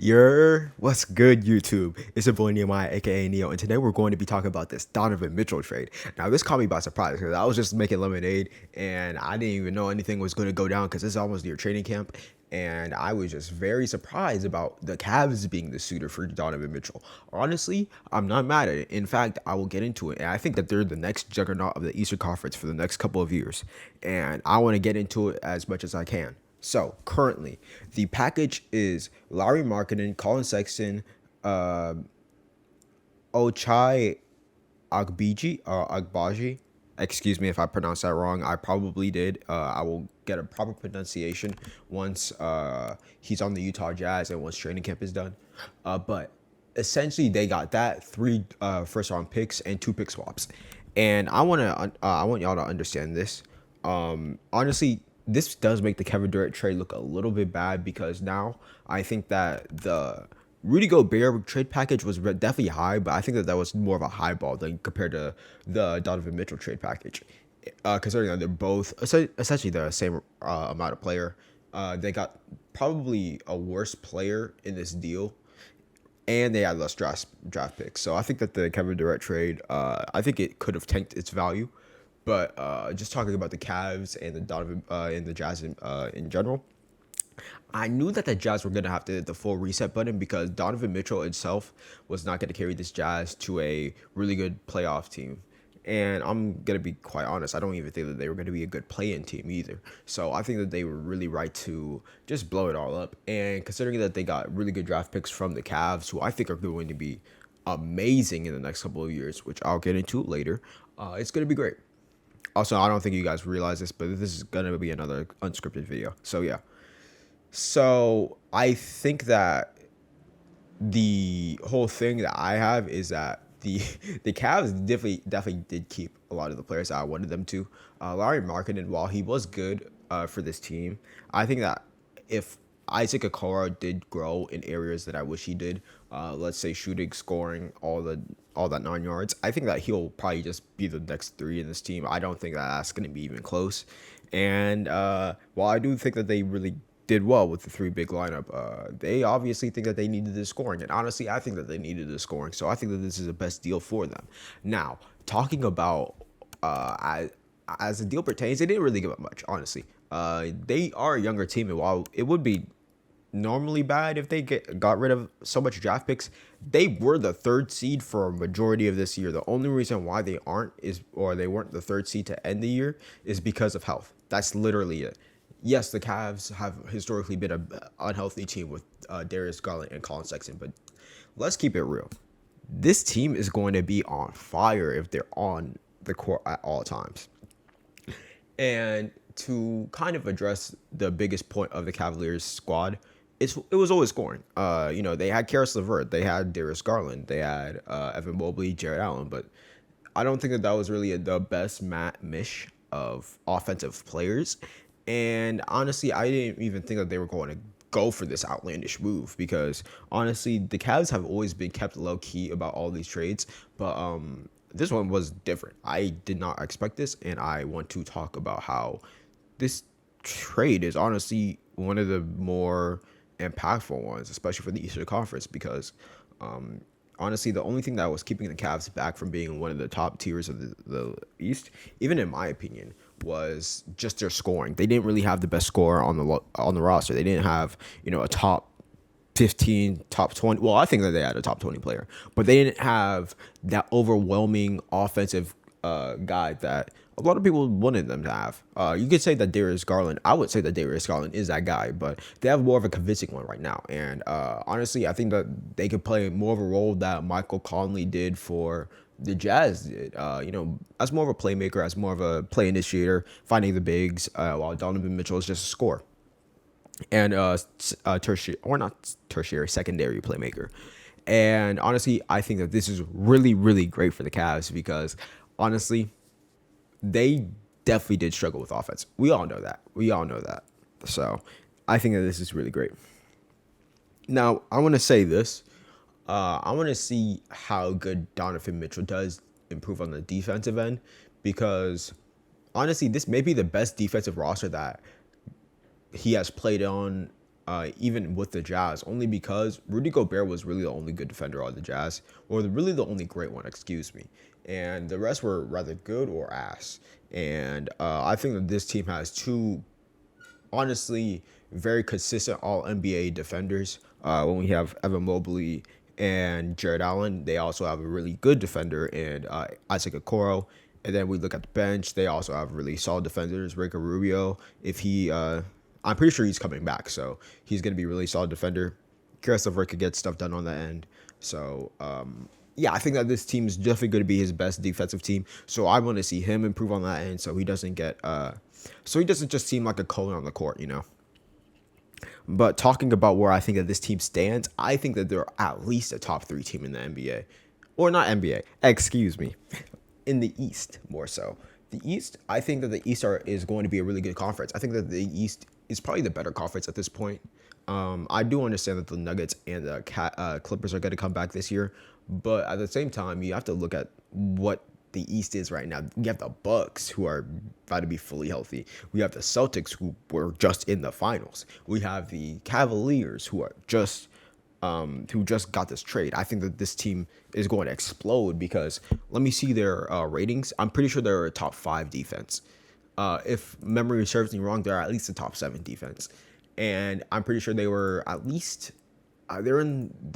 What's good, YouTube? It's your boy Nehemiah, aka Neo, and today we're going to be talking about this Donovan Mitchell trade. Now, this caught me by surprise because I was just making lemonade and I didn't even know anything was going to go down because it's almost near training camp. And I was just very surprised about the Cavs being the suitor for Donovan Mitchell. Honestly, I'm not mad at it. In fact, I will get into it. And I think that they're the next juggernaut of the Eastern Conference for the next couple of years. And I want to get into it as much as I can. So currently, the package is Larry Markkinen, Colin Sexton, Ochai Agbaji. Excuse me if I pronounced that wrong. I probably did. I will get a proper pronunciation once he's on the Utah Jazz and once training camp is done. But essentially, they got that three first round picks and two pick swaps. And I want y'all to understand this. Honestly, this does make the Kevin Durant trade look a little bit bad because now I think that the Rudy Gobert trade package was definitely high, but I think that that was more of a high ball than compared to the Donovan Mitchell trade package. Considering that they're both essentially the same amount of player, they got probably a worse player in this deal, and they had less draft picks. So I think that the Kevin Durant trade, I think it could have tanked its value. But just talking about the Cavs and the Donovan and the Jazz in general, I knew that the Jazz were gonna have to hit the full reset button because Donovan Mitchell itself was not gonna carry this Jazz to a really good playoff team. And I'm gonna be quite honest, I don't even think that they were gonna be a good play-in team either. So I think that they were really right to just blow it all up. And considering that they got really good draft picks from the Cavs, who I think are going to be amazing in the next couple of years, which I'll get into later, it's gonna be great. Also, I don't think you guys realize this, but this is gonna be another unscripted video. So yeah. So I think that the whole thing that I have is that the the Cavs definitely did keep a lot of the players that I wanted them to. Larry Markkinen, while he was good for this team, I think that if Isaac Okoro did grow in areas that I wish he did, let's say shooting, scoring, all that 9 yards, I think that he'll probably just be the next three in this team. I don't think that that's going to be even close. And while I do think that they really did well with the three big lineup. They obviously think that they needed the scoring, and honestly, I think that they needed the scoring. So I think that this is the best deal for them. Now, talking about as the deal pertains, they didn't really give up much, honestly. They are a younger team, and while it would be normally bad if they got rid of so much draft picks, they were the third seed for a majority of this year. The only reason why they aren't is, or they weren't the third seed to end the year, is because of health. That's literally it. Yes, the Cavs have historically been an unhealthy team with Darius Garland and Colin Sexton, but let's keep it real. This team is going to be on fire if they're on the court at all times. And to kind of address the biggest point of the Cavaliers squad, it was always scoring. They had Karis LeVert, they had Darius Garland, they had Evan Mobley, Jared Allen, but I don't think that that was really the best mish of offensive players. And honestly, I didn't even think that they were going to go for this outlandish move because honestly, the Cavs have always been kept low key about all these trades, but this one was different. I did not expect this, and I want to talk about how this trade is honestly one of the more impactful ones, especially for the Eastern Conference, because honestly, the only thing that was keeping the Cavs back from being one of the top tiers of the East, even in my opinion, was just their scoring. They didn't really have the best scorer on the roster. They didn't have a top 15, top 20. Well, I think that they had a top 20 player, but they didn't have that overwhelming offensive guy that a lot of people wanted them to have. You could say that Darius Garland. I would say that Darius Garland is that guy, but they have more of a convincing one right now. And honestly, I think that they could play more of a role that Michael Conley did for the Jazz did. As more of a playmaker, as more of a play initiator, finding the bigs, while Donovan Mitchell is just a scorer and tertiary, or not tertiary, secondary playmaker. And honestly, I think that this is really, really great for the Cavs because honestly, they definitely did struggle with offense. We all know that. So I think that this is really great. Now, I want to say this. I want to see how good Donovan Mitchell does improve on the defensive end because honestly, this may be the best defensive roster that he has played on even with the Jazz, only because Rudy Gobert was really the only good defender on the Jazz, or really the only great one, excuse me. And the rest were rather good or ass. And I think that this team has two honestly very consistent all NBA defenders. When we have Evan Mobley and Jared Allen, they also have a really good defender in Isaac Okoro. And then we look at the bench, they also have really solid defenders. Ricky Rubio, if he, I'm pretty sure he's coming back, so he's going to be a really solid defender. Karis LeVert could get stuff done on the end. So, yeah, I think that this team is definitely going to be his best defensive team. So I want to see him improve on that end, so he doesn't get, so he doesn't just seem like a colon on the court, you know. But talking about where I think that this team stands, I think that they're at least a top 3 team in the NBA, or not NBA. Excuse me, in the East more so. The East, I think that the East is going to be a really good conference. I think that the East is probably the better conference at this point. I do understand that the Nuggets and the Clippers are going to come back this year, but at the same time, you have to look at what the East is right now. You have the Bucks, who are about to be fully healthy. We have the Celtics, who were just in the finals. We have the Cavaliers, who just got this trade. I think that this team is going to explode because let me see their ratings. I'm pretty sure they're a top 5 defense. If memory serves me wrong, they're at least a top 7 defense. And I'm pretty sure they were at least they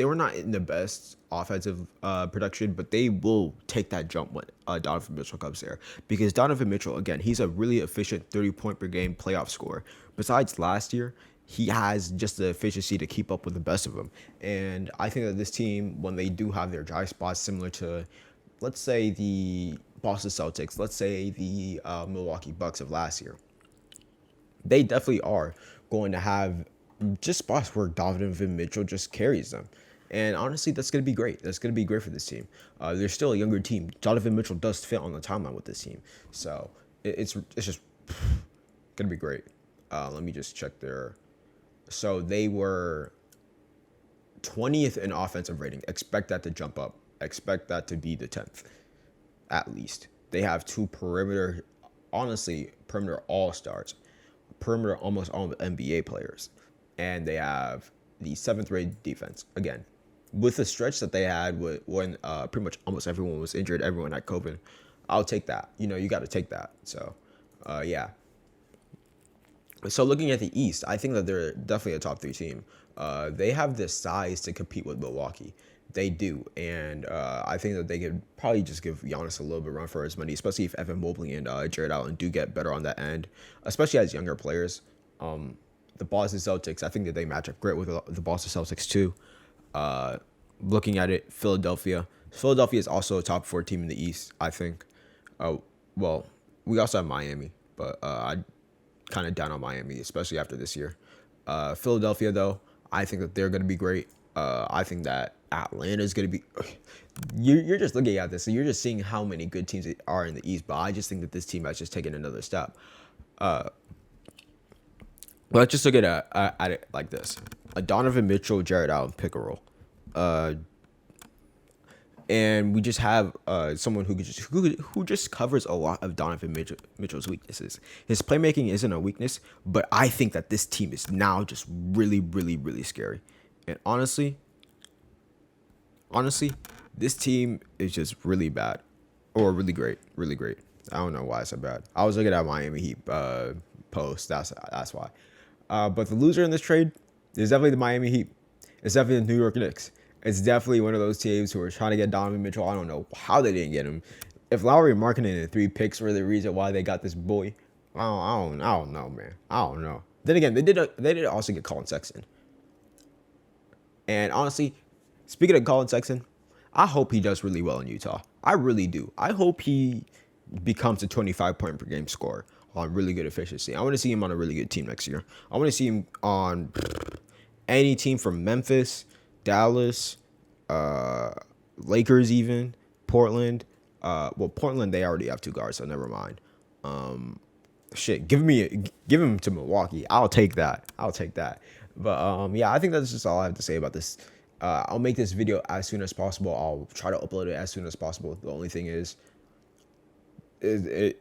were not in the best offensive production, but they will take that jump when Donovan Mitchell comes there. Because Donovan Mitchell, again, he's a really efficient 30-point per game playoff scorer. Besides last year, he has just the efficiency to keep up with the best of them. And I think that this team, when they do have their dry spots similar to, let's say, the Boston Celtics, let's say the Milwaukee Bucks of last year, they definitely are going to have just spots where Donovan Mitchell just carries them. And honestly, that's going to be great. That's going to be great for this team. They're still a younger team. Donovan Mitchell does fit on the timeline with this team. So it's just going to be great. Let me just check their. So they were 20th in offensive rating. Expect that to jump up. Expect that to be the 10th, at least. They have 2 perimeter all-stars. Perimeter almost all NBA players. And they have the 7th-rated defense. Again, with the stretch that they had when pretty much almost everyone was injured, everyone had COVID, I'll take that. You know, you got to take that. So, yeah. So looking at the East, I think that they're definitely a top 3 team. They have the size to compete with Milwaukee. They do. And I think that they could probably just give Giannis a little bit of run for his money, especially if Evan Mobley and Jared Allen do get better on that end, especially as younger players. The Boston Celtics, I think that they match up great with the Boston Celtics too. Looking at it, Philadelphia is also a top 4 team in the East, I think. Well, we also have Miami, but I kind of down on Miami, especially after this year. Philadelphia, though, I think that they're going to be great. I think that Atlanta is going to be. You're just looking at this, and you're just seeing how many good teams are in the East. But I just think that this team has just taken another step. Let's just look at it like this: a Donovan Mitchell, Jared Allen pick and roll, and we just have someone who just covers a lot of Donovan Mitchell's weaknesses. His playmaking isn't a weakness, but I think that this team is now just really, really, really scary. And honestly, this team is just really bad, or really great, really great. I don't know why it's so bad. I was looking at Miami Heat post. That's why. But the loser in this trade is definitely the Miami Heat. It's definitely the New York Knicks. It's definitely one of those teams who are trying to get Donovan Mitchell. I don't know how they didn't get him. If Lowry, Markkanen, and 3 picks were the reason why they got this boy, I don't know, man. I don't know. Then again, they did also get Colin Sexton. And honestly, speaking of Colin Sexton, I hope he does really well in Utah. I really do. I hope he becomes a 25-point per game scorer on really good efficiency. I want to see him on a really good team next year. I want to see him on any team from Memphis, Dallas, Lakers, even Portland. Portland, they already have 2 guards, so never mind. Give him to Milwaukee. I'll take that. But yeah, I think that's just all I have to say about this. I'll make this video as soon as possible. I'll try to upload it as soon as possible. The only thing is, it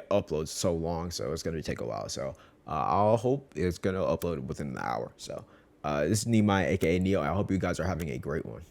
uploads so long, so it's gonna take a while. So I'll hope it's gonna upload within the hour. So this is Nehemiah, aka Neo. I hope you guys are having a great one.